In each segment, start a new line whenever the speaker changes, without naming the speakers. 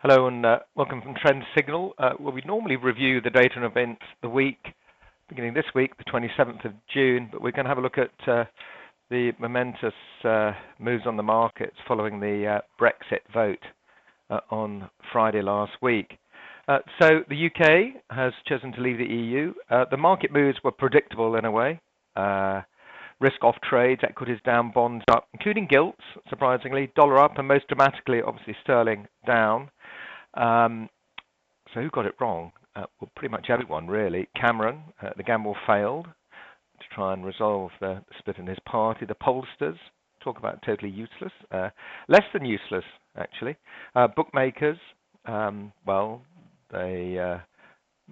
Hello and welcome from Trend Signal, where we normally review the data and events the week, beginning this week, the 27th of June, but we're going to have a look at the momentous moves on the markets following the Brexit vote on Friday last week. So the UK has chosen to leave the EU. The market moves were predictable in a way. Risk-off trades, equities down, bonds up, including gilts, surprisingly, dollar up, and most dramatically, obviously, sterling down. So who got it wrong? Well, pretty much everyone, really. Cameron, the gamble failed to try and resolve the split in his party. The pollsters, talk about totally useless, less than useless, actually. Bookmakers, well, they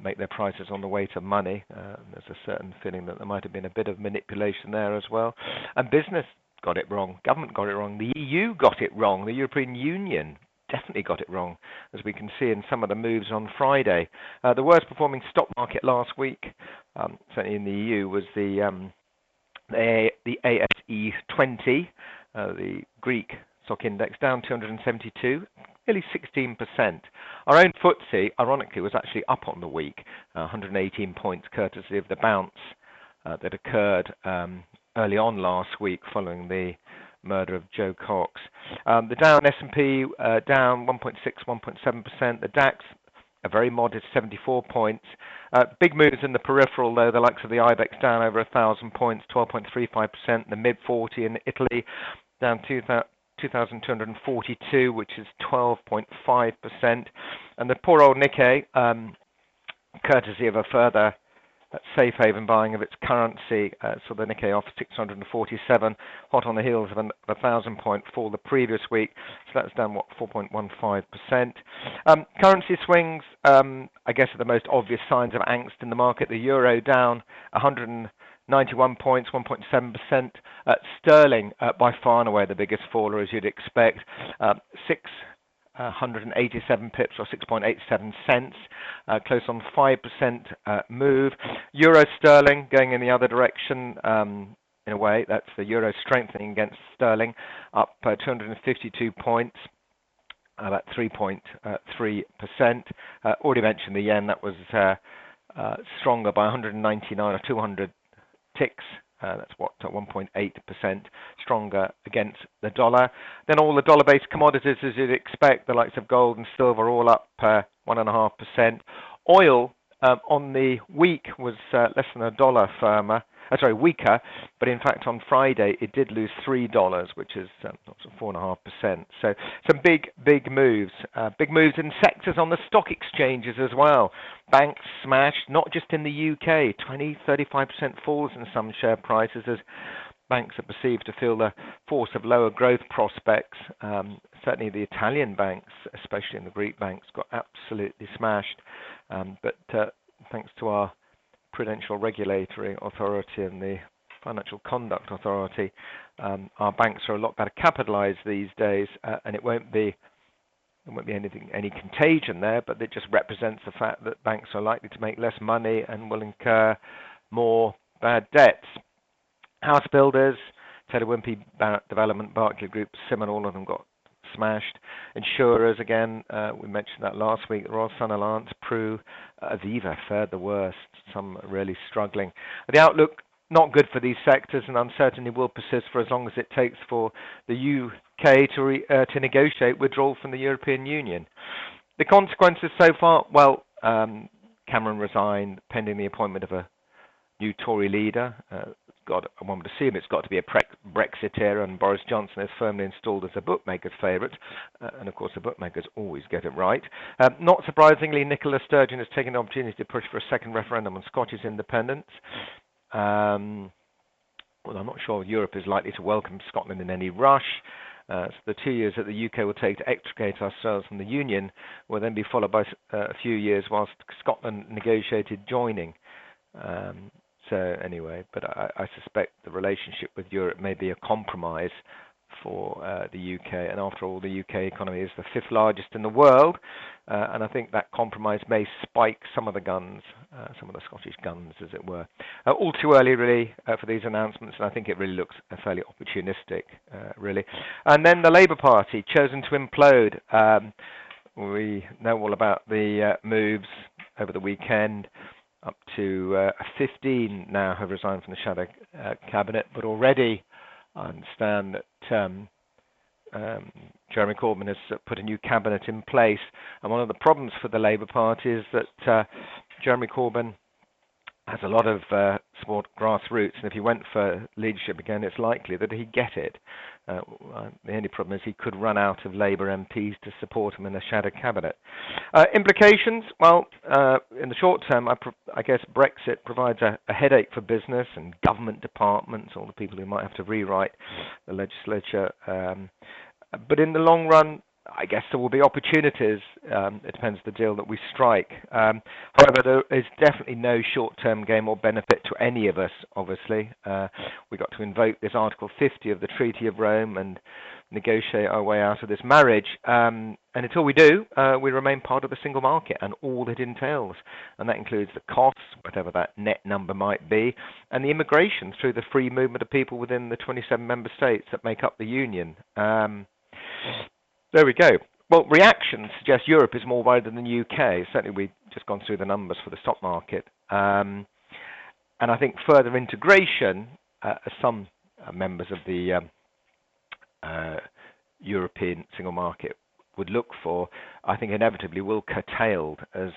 make their prices on the weight of money. There's a certain feeling that there might have been a bit of manipulation there as well. And business got it wrong. Government got it wrong. The EU got it wrong. The European Union definitely got it wrong, as we can see in some of the moves on Friday. The worst performing stock market last week, certainly in the EU, was the ASE 20, the Greek stock index, down 272, nearly 16%. Our own FTSE, ironically, was actually up on the week, 118 points, courtesy of the bounce that occurred early on last week following the murder of Joe Cox. The Dow and S&P down 1.6, 1.7%. The DAX, a very modest 74 points. Big moves in the peripheral, though, the likes of the IBEX down over 1,000 points, 12.35%. The mid-40 in Italy, down 2,242, which is 12.5%. And the poor old Nikkei, courtesy of a further safe haven buying of its currency, so the Nikkei off 647, hot on the heels of a 1,000-point fall the previous week, so that's down, 4.15%. Currency swings, I guess, are the most obvious signs of angst in the market. The euro down 191 points, 1.7%. Sterling, by far and away the biggest faller, as you'd expect, 187 pips or 6.87 cents, close on 5% move. Euro sterling going in the other direction, in a way. That's the euro strengthening against sterling, up 252 points, about 3.3%. Already mentioned the yen, that was stronger by 199 or 200 ticks. That's 1.8% stronger against the dollar. Then all the dollar-based commodities, as you'd expect, the likes of gold and silver, all up 1.5%. Oil on the week was less than $1 firmer. Weaker, but in fact on Friday it did lose $3, which is 4.5%. So some big moves. Big moves in sectors on the stock exchanges as well. Banks smashed, not just in the UK, 20-35% falls in some share prices as banks are perceived to feel the force of lower growth prospects. Certainly the Italian banks, especially in the Greek banks, got absolutely smashed. But thanks to our Prudential Regulatory Authority and the Financial Conduct Authority, our banks are a lot better capitalized these days, and there won't be any contagion there, but it just represents the fact that banks are likely to make less money and will incur more bad debts. House builders, Taylor Wimpey, Barratt Development, Barclay Group, Simon, all of them got smashed. Insurers, again, we mentioned that last week. Royal Sun Alliance, Pru, Aviva fared the worst. Some really struggling. The outlook, not good for these sectors, and uncertainty will persist for as long as it takes for the UK to negotiate withdrawal from the European Union. The consequences so far, well, Cameron resigned pending the appointment of a new Tory leader. One would assume it's got to be a Brexiteer, and Boris Johnson is firmly installed as a bookmaker's favourite. And of course, the bookmakers always get it right. Not surprisingly, Nicola Sturgeon has taken the opportunity to push for a second referendum on Scottish independence. Well, I'm not sure Europe is likely to welcome Scotland in any rush. So the 2 years that the UK will take to extricate ourselves from the Union will then be followed by a few years whilst Scotland negotiated joining. So anyway, but I suspect the relationship with Europe may be a compromise for the UK. And after all, the UK economy is the fifth largest in the world. And I think that compromise may spike some of the guns, some of the Scottish guns, as it were. All too early, really, for these announcements. And I think it really looks fairly opportunistic, really. And then the Labour Party, chosen to implode. we know all about the moves over the weekend. Up to 15 now have resigned from the shadow cabinet, but already I understand that Jeremy Corbyn has put a new cabinet in place. And one of the problems for the Labour Party is that Jeremy Corbyn has a lot of support grassroots, and if he went for leadership again, it's likely that he'd get it. The only problem is he could run out of Labour MPs to support him in a shadow cabinet. Implications? Well, in the short term, I guess Brexit provides a headache for business and government departments, all the people who might have to rewrite the legislature. But in the long run, I guess there will be opportunities. It depends on the deal that we strike. However, there is definitely no short-term gain or benefit to any of us, obviously. We got to invoke this Article 50 of the Treaty of Rome and negotiate our way out of this marriage. And until we do, we remain part of the single market and all it entails. And that includes the costs, whatever that net number might be, and the immigration through the free movement of people within the 27 member states that make up the Union. There we go. Well, reactions suggest Europe is more vital than the UK. Certainly, we've just gone through the numbers for the stock market. And I think further integration, as some members of the European single market would look for, I think inevitably will curtailed as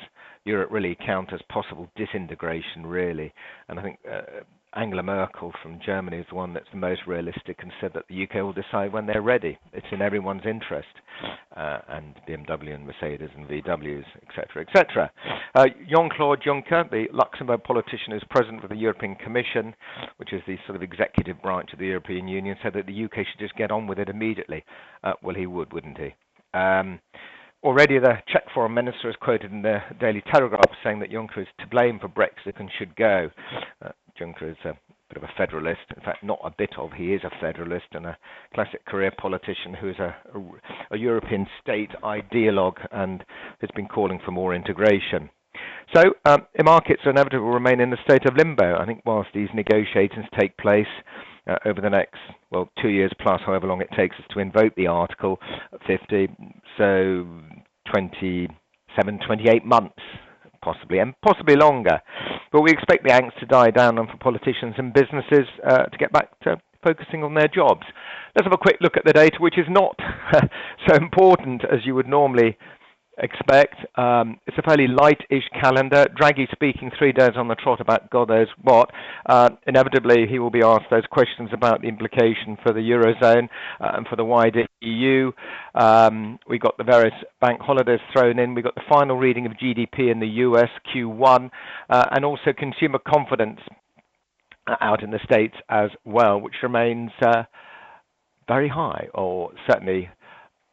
Europe really encounters possible disintegration, really. And I think Angela Merkel from Germany is the one that's the most realistic and said that the UK will decide when they're ready. It's in everyone's interest, and BMW and Mercedes and VWs, etc., etc. Jean-Claude Juncker, the Luxembourg politician who's president of the European Commission, which is the sort of executive branch of the European Union, said that the UK should just get on with it immediately. Well, he would, wouldn't he? Already the Czech foreign minister is quoted in the Daily Telegraph saying that Juncker is to blame for Brexit and should go. Juncker is a bit of a federalist. In fact, not a bit of. He is a federalist and a classic career politician who is a European state ideologue and has been calling for more integration. So, the markets are inevitably will remain in a state of limbo. I think whilst these negotiations take place over the next, 2 years plus, however long it takes us to invoke the Article 50, so 27, 28 months, possibly, and possibly longer. But we expect the angst to die down and for politicians and businesses to get back to focusing on their jobs. Let's have a quick look at the data, which is not so important as you would normally expect. It's a fairly light-ish calendar. Draghi speaking 3 days on the trot about God knows what. Inevitably, he will be asked those questions about the implication for the Eurozone and for the wider EU. We got the various bank holidays thrown in. We got the final reading of GDP in the US Q1 and also consumer confidence out in the States as well, which remains very high, or certainly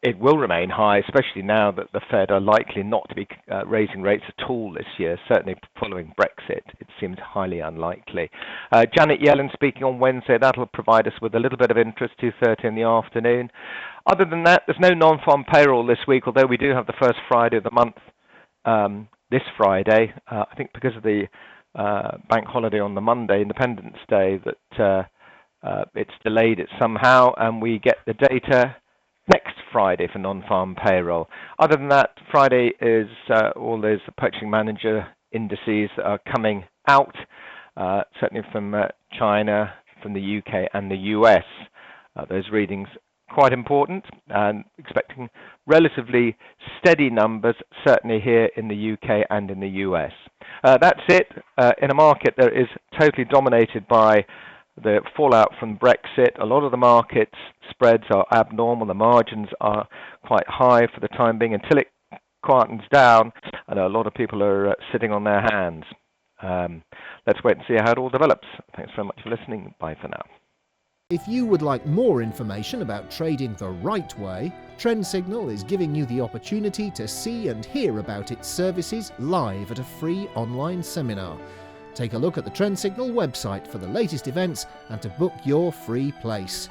it will remain high, especially now that the Fed are likely not to be raising rates at all this year, certainly following Brexit. It seems highly unlikely. Janet Yellen speaking on Wednesday, that'll provide us with a little bit of interest, 2:30 in the afternoon. Other than that, there's no non-farm payroll this week, although we do have the first Friday of the month this Friday. I think because of the bank holiday on the Monday, Independence Day, that it's delayed it somehow, and we get the data next Friday for non-farm payroll. Other than that, Friday is all those purchasing manager indices that are coming out, certainly from China, from the UK and the US. Those readings quite important, and expecting relatively steady numbers, certainly here in the UK and in the US. That's it. In a market that is totally dominated by the fallout from Brexit, a lot of the markets spreads are abnormal. The margins are quite high for the time being until it quietens down, and a lot of people are sitting on their hands. Let's wait and see how it all develops. Thanks very much for listening. Bye for now.
If you would like more information about trading the right way, Trend Signal is giving you the opportunity to see and hear about its services live at a free online seminar. Take a look at the Trend Signal website for the latest events and to book your free place.